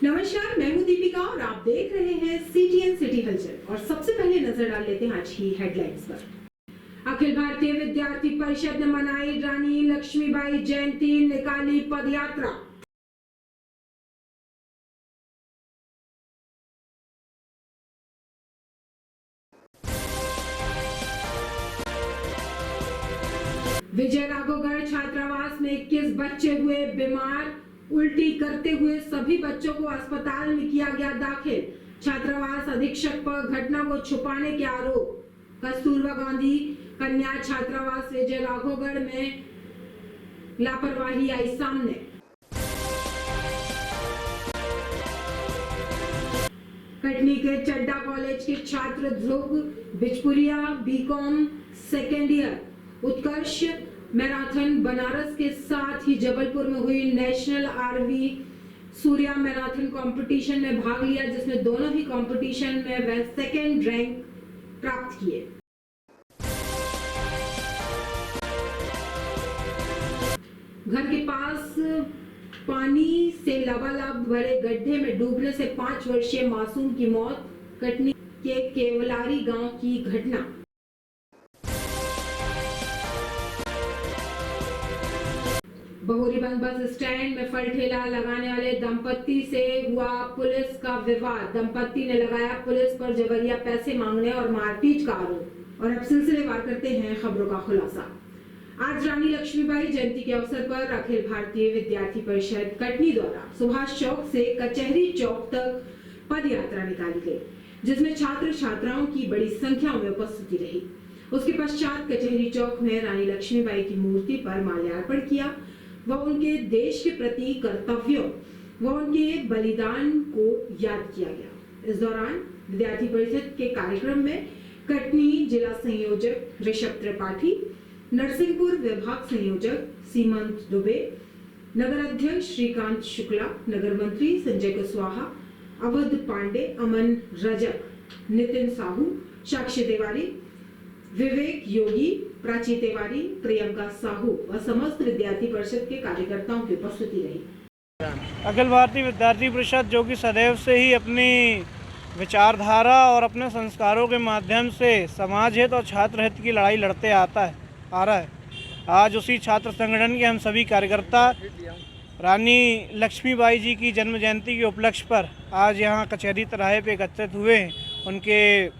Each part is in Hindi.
नमस्कार, मैं हूं दीपिका और आप देख रहे हैं CTN सिटी हलचल। और सबसे पहले नजर डाल लेते हैं आज की हेडलाइंस पर। अखिल भारतीय विद्यार्थी परिषद ने मनाई रानी लक्ष्मीबाई जयंती, निकाली पदयात्रा। विजय राघवगढ़ छात्रावास में 21 बच्चे हुए बीमार, उल्टी करते हुए सभी बच्चों को अस्पताल में किया गया दाखिल। छात्रावास अधीक्षक पर घटना को छुपाने के आरोप। कस्तूरबा गांधी कन्या छात्रावास विजय राघवगढ़ में लापरवाही आई सामने। कटनी के चड्डा कॉलेज के छात्र Dhruv Bichpuriya BCom second year Utkarsh marathon Banaras के साथ ही जबलपुर में हुई national RV Surya marathon competition में भाग लिया, जिसमें दोनों ही कंपटीशन में वह सेकेंड रैंक प्राप्त किए। घर के पास पानी से लबालब भरे गड्ढे में डूबने से 5 वर्षीय मासूम की मौत। कटनी के केवलारी गांव की घटना। बहुरीबंद बस स्टैंड में फल ठेला लगाने वाले दंपत्ति से हुआ पुलिस का विवाद। दंपत्ति ने लगाया पुलिस पर जबरिया पैसे मांगने और मारपीट का आरोप। और अब सिलसिलेवार करते हैं खबरों का खुलासा। आज रानी लक्ष्मीबाई जयंती के अवसर पर अखिल भारतीय विद्यार्थी परिषद कटनी द्वारा सुभाष चौक से कचहरी चौक तक पद यात्रा निकाली गई, जिसमें छात्र छात्राओं की बड़ी संख्या में उपस्थिति रही। उसके पश्चात कचहरी चौक में रानी लक्ष्मीबाई की मूर्ति पर माल्यार्पण किया व उनके देश के प्रति कर्तव्यों व उनके बलिदान को याद किया गया। इस दौरान विद्यार्थी परिषद के कार्यक्रम में कटनी जिला संयोजक ऋषभ त्रिपाठी, नरसिंहपुर विभाग संयोजक सीमंत दुबे, नगर अध्यक्ष श्रीकांत शुक्ला, नगर मंत्री संजय कुशवाहा, अवध पांडे, अमन रजक, नितिन साहू, साक्षी तिवारी, विवेक योगी, प्राची तिवारी, प्रियंका साहू व समस्त विद्यार्थी परिषद के कार्यकर्ताओं की उपस्थिति रही। अखिल भारतीय विद्यार्थी परिषद जो कि सदैव से ही अपनी विचारधारा और अपने संस्कारों के माध्यम से समाज हित और छात्र हित की लड़ाई लड़ते आ रहा है। आज उसी छात्र संगठन के हम सभी कार्यकर्ता रानी लक्ष्मीबाई जी की जन्म जयंती के उपलक्ष्य पर आज यहाँ कचहरी तिराहे पे एकत्रित हुए हैं। उनके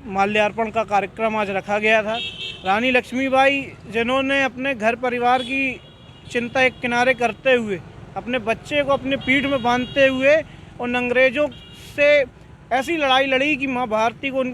माल्यार्पण का कार्यक्रम आज रखा गया था। रानी लक्ष्मीबाई जिन्होंने अपने घर परिवार की चिंता एक किनारे करते हुए अपने बच्चे को अपने पीठ में बांधते हुए उन अंग्रेज़ों से ऐसी लड़ाई लड़ी कि माँ भारती को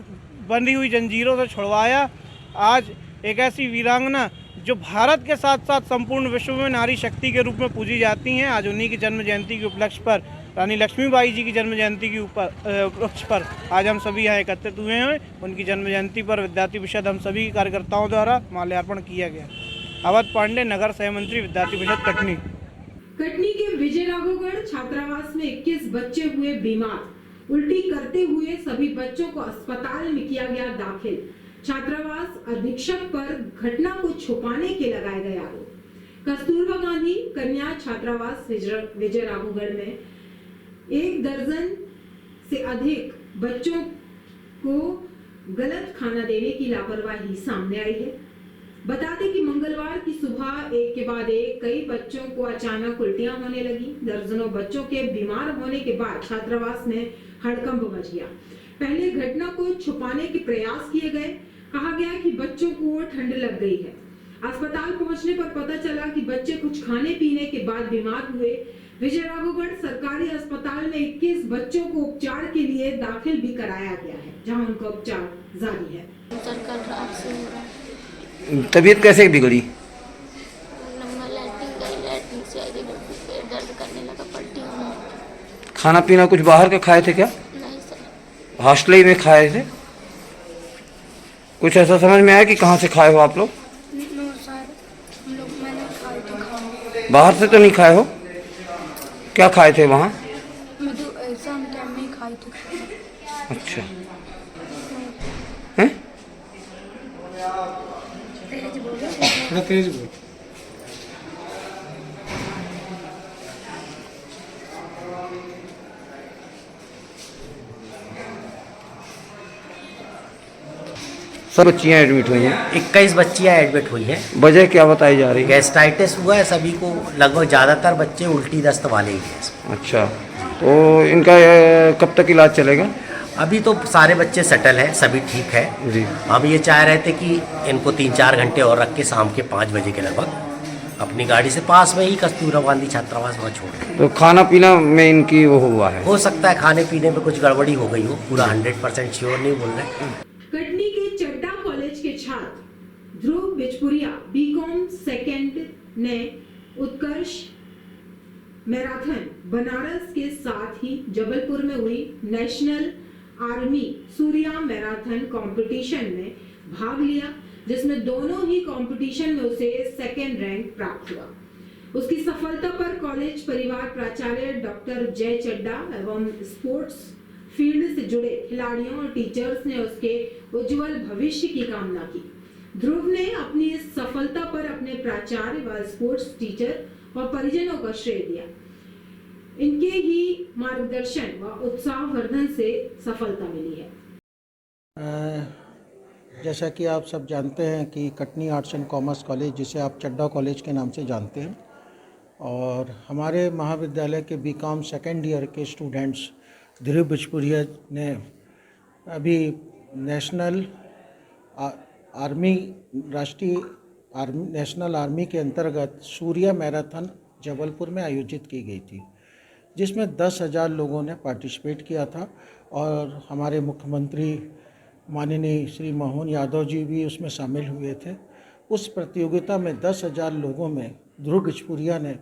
बंधी हुई जंजीरों से छुड़वाया। आज एक ऐसी वीरांगना जो भारत के साथ साथ संपूर्ण विश्व में नारी शक्ति के रूप में पूजी जाती हैं, आज उन्हीं की जन्म जयंती के उपलक्ष्य पर रानी लक्ष्मीबाई जी की जन्म जयंती के उपलक्ष्य पर आज हम सभी यहाँ एकत्रित हुए हैं। उनकी जन्म जयंती पर विद्यार्थी परिषद हम सभी कार्यकर्ताओं द्वारा माल्यार्पण किया गया। अवध पांडे, नगर सह मंत्री, विद्यार्थी परिषद कटनी। कटनी के विजय राघवगढ़ छात्रावास में 21 बच्चे हुए बीमार, उल्टी करते हुए सभी बच्चों को अस्पताल में किया गया दाखिल। छात्रावास अधीक्षक पर घटना को छुपाने के लगाए गए आरोप। कस्तूरबा गांधी कन्या छात्रावास विजय राघवगढ़ में 1 दर्जन से अधिक बच्चों को गलत खाना देने की लापरवाही सामने आई है। बता दें कि मंगलवार की सुबह एक के बाद एक कई बच्चों को अचानक उल्टियां होने लगी। दर्जनों बच्चों के बीमार होने के बाद छात्रावास में हड़कंप मच गया। पहले घटना को छुपाने के प्रयास किए गए। कहा गया कि बच्चों को ठंड लग गई है। अस्पताल पहुंचने पर पता चला कि बच्चे कुछ खाने पीने के बाद बीमार हुए। विजय राघवगढ़ सरकारी अस्पताल में 21 बच्चों को उपचार के लिए दाखिल भी कराया गया है, जहां उनका उपचार जारी है। तबीयत कैसे बिगड़ी? दर्द करने लगा, पलटी होने। खाना पीना कुछ बाहर का खाए थे क्या? नहीं सर। हॉस्टल ही में खाए थे? कुछ ऐसा समझ में आया कि कहाँ से खाए हो आप लोग? नो सर, हम लोग मैंने खाए थे खाना। बाहर से तो नहीं खाए हो? क्या खाए थे वहाँ? मैं तो एग्जाम टाइम में ही खाई थी। अच्छा हैं? तेज बोल। सब बच्चियाँ एडमिट हुई हैं। 21 बच्चियां एडमिट हुई हैं। वजह क्या बताई जा रही है? गैस्ट्राइटिस हुआ है सभी को, लगभग ज़्यादातर बच्चे उल्टी दस्त वाले ही हैं। अच्छा, तो इनका कब तक इलाज चलेगा? अभी तो सारे बच्चे सेटल हैं, सभी ठीक है जी। हम ये चाह रहे थे कि इनको 3-4 घंटे और रख के शाम के 5 बजे के लगभग अपनी गाड़ी से पास में ही कस्तूरबा गांधी छात्रावास वहाँ छोड़ दें। तो खाना पीना में इनकी वो हुआ है? हो सकता है खाने पीने में कुछ गड़बड़ी हो गई हो, पूरा 100% श्योर नहीं बोल रहे। कटनी के चड्डा कॉलेज के छात्र ध्रुव बिचपुरिया बीकॉम सेकेंड ने उत्कर्ष मैराथन बनारस के साथ ही जबलपुर में हुई national army Surya marathon competition में भाग लिया, जिसमें दोनों ही कंपटीशन में उसे सेकेंड रैंक प्राप्त हुआ। उसकी सफलता पर कॉलेज परिवार प्राचार्य डॉक्टर जय चड्डा एवं स्पोर्ट्स फील्ड से जुड़े खिलाड़ियों और टीचर्स ने उसके उज्जवल भविष्य की कामना की। ध्रुव ने अपनी इस सफलता पर अपने प्राचार्य व स्पोर्ट्स टीचर और परिजनों का श्रेय दिया। इनके ही मार्गदर्शन व उत्साहवर्धन से सफलता मिली है। जैसा कि आप सब जानते हैं कि Katni arts and commerce college, जिसे आप चड्डा कॉलेज के नाम से जानते हैं, और हमारे महाविद्यालय के बीकॉम सेकेंड ईयर के स्टूडेंट्स ध्रुव बिचपुरिया ने अभी नेशनल आर्मी नेशनल आर्मी के अंतर्गत सूर्या मैराथन जबलपुर में आयोजित की गई थी, जिसमें 10,000 लोगों ने पार्टिसिपेट किया था और हमारे मुख्यमंत्री माननीय श्री मोहन यादव जी भी उसमें शामिल हुए थे। उस प्रतियोगिता में 10,000 लोगों में ध्रुव बिचपुरिया ने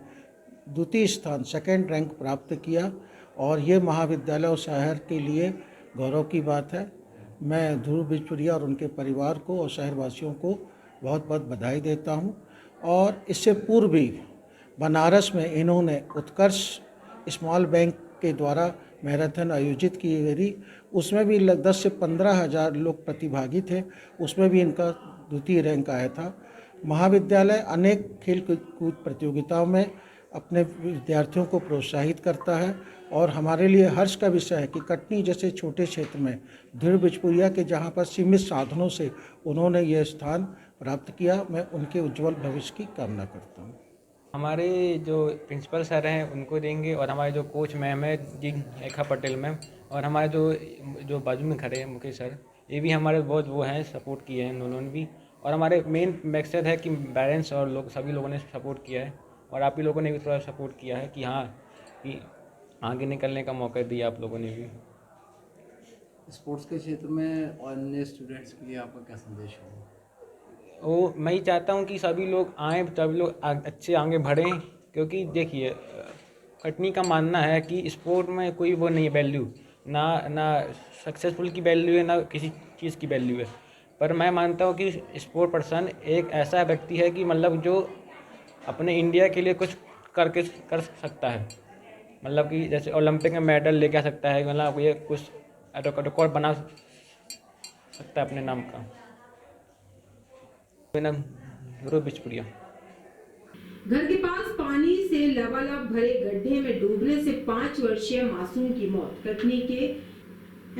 द्वितीय स्थान सेकेंड रैंक प्राप्त किया और ये महाविद्यालय और शहर के लिए गौरव की बात है। मैं ध्रुव बिचपुरिया और उनके परिवार को और शहरवासियों को बहुत बहुत बधाई देता हूं। और इससे पूर्व भी बनारस में इन्होंने उत्कर्ष स्मॉल बैंक के द्वारा मैराथन आयोजित की गई, उसमें भी 10 से 15,000 लोग प्रतिभागी थे, उसमें भी इनका द्वितीय रैंक आया था। महाविद्यालय अनेक खेल कूद प्रतियोगिताओं में अपने विद्यार्थियों को प्रोत्साहित करता है और हमारे लिए हर्ष का विषय है कि कटनी जैसे छोटे क्षेत्र में ध्रुव बिचपुरिया के जहाँ पर सीमित साधनों से उन्होंने ये स्थान प्राप्त किया। मैं उनके उज्जवल भविष्य की कामना करता हूँ। हमारे जो प्रिंसिपल सर हैं उनको देंगे और हमारे जो कोच मैम है जी रेखा पटेल मैम और हमारे जो बाजू में खड़े हैं मुकेश सर, ये भी हमारे बहुत वो हैं, सपोर्ट किए हैं उन्होंने भी। और हमारे मेन मकसद है कि पेरेंट्स और लोग सभी लोगों ने सपोर्ट किया है और आप ही लोगों ने भी थोड़ा सपोर्ट किया है कि हाँ कि आगे निकलने का मौका दिया आप लोगों ने भी। स्पोर्ट्स के क्षेत्र में और अन्य स्टूडेंट्स के लिए आपका क्या संदेश होगा? वो मैं ही चाहता हूँ कि सभी लोग आएँ, सभी लोग अच्छे आगे बढ़ें, क्योंकि देखिए कटनी का मानना है कि स्पोर्ट में कोई वो नहीं है वैल्यू, ना सक्सेसफुल की वैल्यू है, ना किसी चीज़ की वैल्यू है। पर मैं मानता हूँ कि स्पोर्ट पर्सन एक ऐसा व्यक्ति है कि मतलब जो अपने इंडिया के लिए कुछ कर सकता है, मतलब कि जैसे ओलंपिक में मेडल लेके आ सकता है, मतलब ये कुछ रिकॉर्ड बना सकता है अपने नाम का। मेरा नाम ध्रुव बिचपुरिया। घर के पास पानी से लबालब भरे गड्ढे में डूबने से 5 वर्षीय मासूम की मौत। कटनी के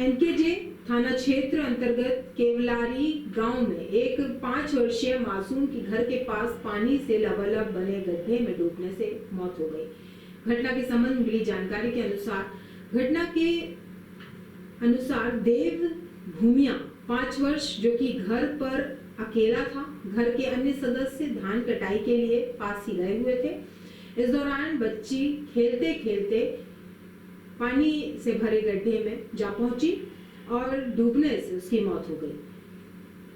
एनकेजे थाना क्षेत्र अंतर्गत केवलारी गांव में एक 5 वर्षीय मासूम की घर के पास पानी से लबालब बने गड्ढे में डूबने से मौत हो गई। घटना के संबंध में मिली जानकारी के अनुसार देव भूमिया 5 वर्ष जो कि घर पर अकेला था, घर के अन्य सदस्य धान कटाई के लिए पास ही गए हुए थे। इस दौरान बच्ची खेलते खेलते पानी से भरे गड्ढे में जा पहुंची और डूबने से उसकी मौत हो गई,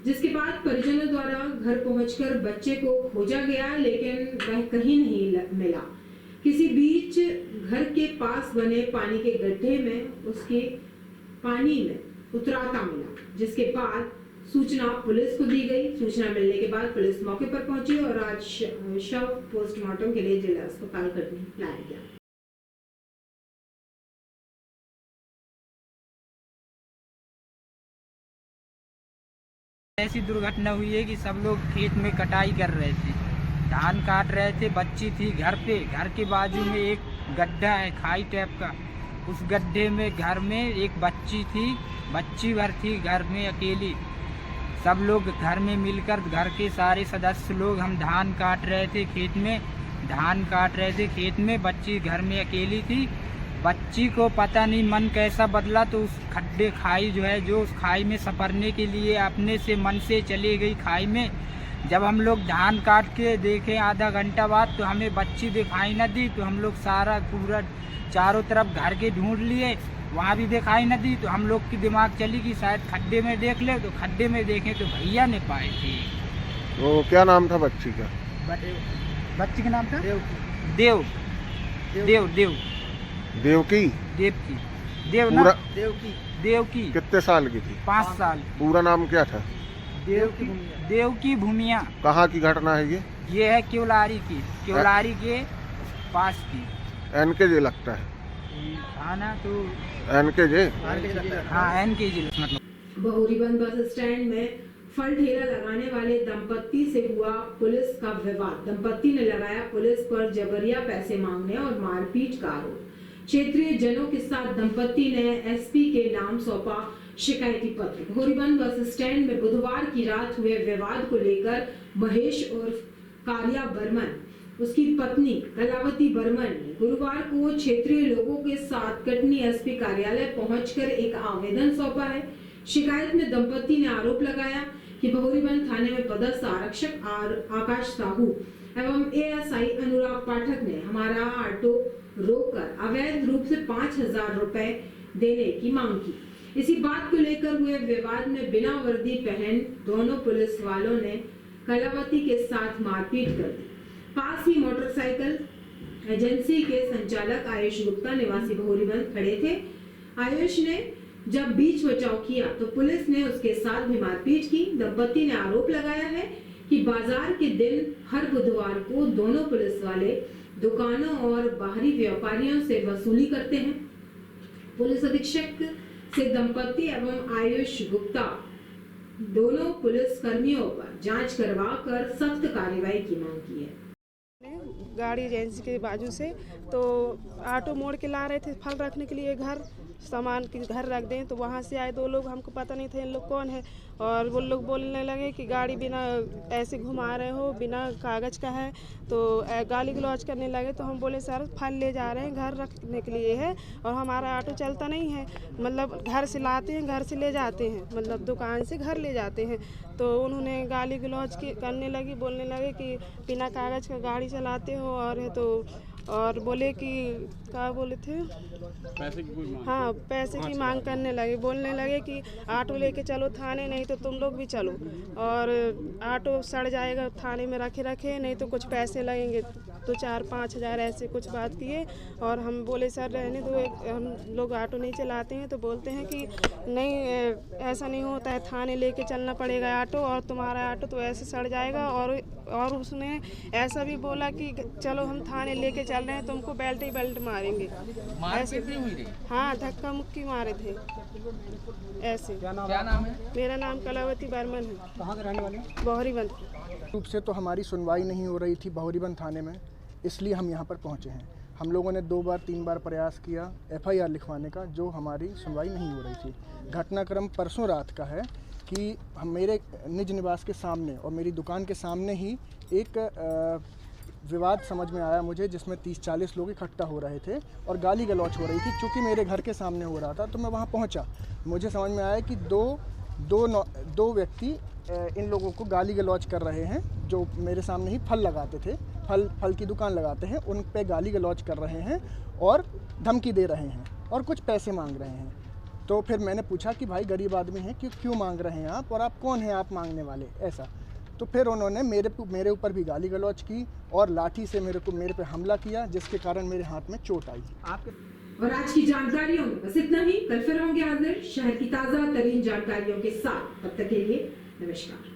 जिसके बाद परिजनों द्वारा घर पहुंचकर बच्चे को खोजा गया, लेकिन वह कहीं नहीं मिला। किसी बीच घर के पास बने पानी के गड्ढे में उसके पानी में उतराता मिला, जिसके बाद सूचना पुलिस को दी गई। सूचना मिलने के बाद पुलिस मौके पर पहुंची और आज शव पोस्टमार्टम के लिए जिला अस्पताल कटनी लाया गया। ऐसी दुर्घटना हुई है कि सब लोग खेत में कटाई कर रहे थे, धान काट रहे थे, बच्ची थी घर पे। घर के बाजू में एक गड्ढा है खाई टाइप का, उस गड्ढे में घर में एक बच्ची थी, बच्ची भर थी घर में अकेली। सब लोग घर में मिलकर, घर के सारे सदस्य लोग, हम धान काट रहे थे खेत में, बच्ची घर में अकेली थी। बच्ची को पता नहीं मन कैसा बदला, तो उस खड्डे खाई जो है, जो उस खाई में सपरने के लिए अपने से मन से चली गई खाई में। जब हम लोग धान काट के देखे आधा घंटा बाद, तो हमें बच्ची दिखाई न दी। तो हम लोग सारा पूरा चारों तरफ घर के ढूंढ लिए, वहाँ भी दिखाई न दी। तो हम लोग की दिमाग चली कि शायद खड्डे में देख ले, तो खड्डे में देखें तो भैया ने पाए थे। तो क्या नाम था बच्ची का? बच्ची का नाम था देव। देवकी। कितने साल की थी? 5 साल। पूरा नाम क्या था? देवकी भूमिया। कहाँ की घटना है ये है केवलारी के पास की। NKJ लगता है। थाना तो NKJ। हाँ, NKJ मतलब। बहुरीबंद बस स्टैंड में फल ठेला लगाने वाले दंपत्ति से हुआ पुलिस का विवाद। दंपत्ति ने लगाया पुलिस पर जबरिया पैसे मांगने और मारपीट का आरोप। क्षेत्रीय जनों के साथ दंपत्ति ने SP के नाम सौंपा शिकायती पत्र। बहुरीबंद बस स्टैंड में बुधवार की रात हुए विवाद को लेकर महेश उर्फ कालिया बर्मन, उसकी पत्नी कलावती बर्मन ने गुरुवार को क्षेत्रीय लोगों के साथ कटनी SP कार्यालय पहुंचकर एक आवेदन सौंपा है। शिकायत में दंपत्ति ने आरोप लगाया कि बहुरीबंद थाने में पदस्थ आरक्षक आकाश साहू एवं ASI अनुराग पाठक ने हमारा ऑटो रोककर अवैध रूप से 5,000 रुपए देने की मांग की। इसी बात को लेकर हुए विवाद में बिना वर्दी पहन दोनों पुलिस वालों ने कलावती के साथ मारपीट कर दी। पास ही मोटरसाइकिल एजेंसी के संचालक आयुष गुप्ता निवासी बहुरीबंद खड़े थे। आयुष ने जब बीच बचाव किया तो पुलिस ने उसके साथ भी मारपीट की। दंपत्ति ने आरोप लगाया है कि बाजार के दिन हर बुधवार को दोनों पुलिस वाले दुकानों और बाहरी व्यापारियों से वसूली करते हैं। पुलिस अधीक्षक से दंपत्ति एवं आयुष गुप्ता दोनों पुलिस कर्मियों पर जांच करवाकर सख्त कार्रवाई की मांग की है। गाड़ी एजेंसी के बाजू से तो ऑटो मोड़ के ला रहे थे फल रखने के लिए, घर सामान के घर रख दें, तो वहाँ से आए 2 लोग, हमको पता नहीं था इन लोग कौन है, और वो लोग बोलने लगे कि गाड़ी बिना ऐसे घुमा रहे हो, बिना कागज़ का है, तो गाली गलौज करने लगे। तो हम बोले सर फल ले जा रहे हैं, घर रखने के लिए है, और हमारा ऑटो चलता नहीं है, मतलब घर से लाते हैं, घर से ले जाते हैं, मतलब दुकान से घर ले जाते हैं। तो उन्होंने गाली गलौज करने लगी, बोलने लगे कि बिना कागज़ का गाड़ी चलाते हो, और है तो और बोले कि क्या बोले थे, पैसे की कोई मांग, हाँ पैसे की मांग करने लगे। बोलने लगे कि ऑटो लेके चलो थाने, नहीं तो तुम लोग भी चलो, और ऑटो सड़ जाएगा थाने में रखे नहीं तो कुछ पैसे लगेंगे, तो 4-5 हज़ार ऐसे कुछ बात किए। और हम बोले सर रहने दो, हम लोग ऑटो नहीं चलाते हैं। तो बोलते हैं कि नहीं ऐसा नहीं होता है, थाने लेके चलना पड़ेगा ऑटो, और तुम्हारा ऑटो तो ऐसे सड़ जाएगा। और उसने ऐसा भी बोला कि चलो हम थाने लेके चल रहे हैं, तुमको बेल्ट ही बेल्ट मारेंगे, ऐसे भी हुई। हाँ, धक्का मुक्की मारे थे ऐसे। क्या नाम है? मेरा नाम कलावती बर्मन है। कहाँ के रहने वाले? बहुरीबंद। रूप से तो हमारी सुनवाई नहीं हो रही थी बहुरीबंद थाने में, इसलिए हम यहाँ पर पहुँचे हैं। हम लोगों ने 2-3 बार प्रयास किया FIR लिखवाने का, जो हमारी सुनवाई नहीं हो रही थी। घटनाक्रम परसों रात का है कि हम मेरे निज निवास के सामने और मेरी दुकान के सामने ही एक विवाद समझ में आया मुझे, जिसमें 30-40 लोग इकट्ठा हो रहे थे और गाली गलौच हो रही थी। चूँकि मेरे घर के सामने हो रहा था तो मैं वहाँ पहुँचा। मुझे समझ में आया कि दो व्यक्ति इन लोगों को गाली गलौच कर रहे हैं, जो मेरे सामने ही फल लगाते थे, फल की दुकान लगाते हैं, उन पे गाली गलौच कर रहे हैं और धमकी दे रहे हैं और कुछ पैसे मांग रहे हैं। तो फिर मैंने पूछा कि भाई गरीब आदमी हैं, क्यों मांग रहे हैं आप, और आप कौन हैं आप मांगने वाले, ऐसा। तो फिर उन्होंने मेरे ऊपर भी गाली गलौच की और लाठी से मेरे पे हमला किया, जिसके कारण मेरे हाथ में चोट आई। और आज की जानकारियों में बस इतना ही। कल फिर होंगे हाजिर शहर की ताज़ा तरीन जानकारियों के साथ। तब तक के लिए नमस्कार।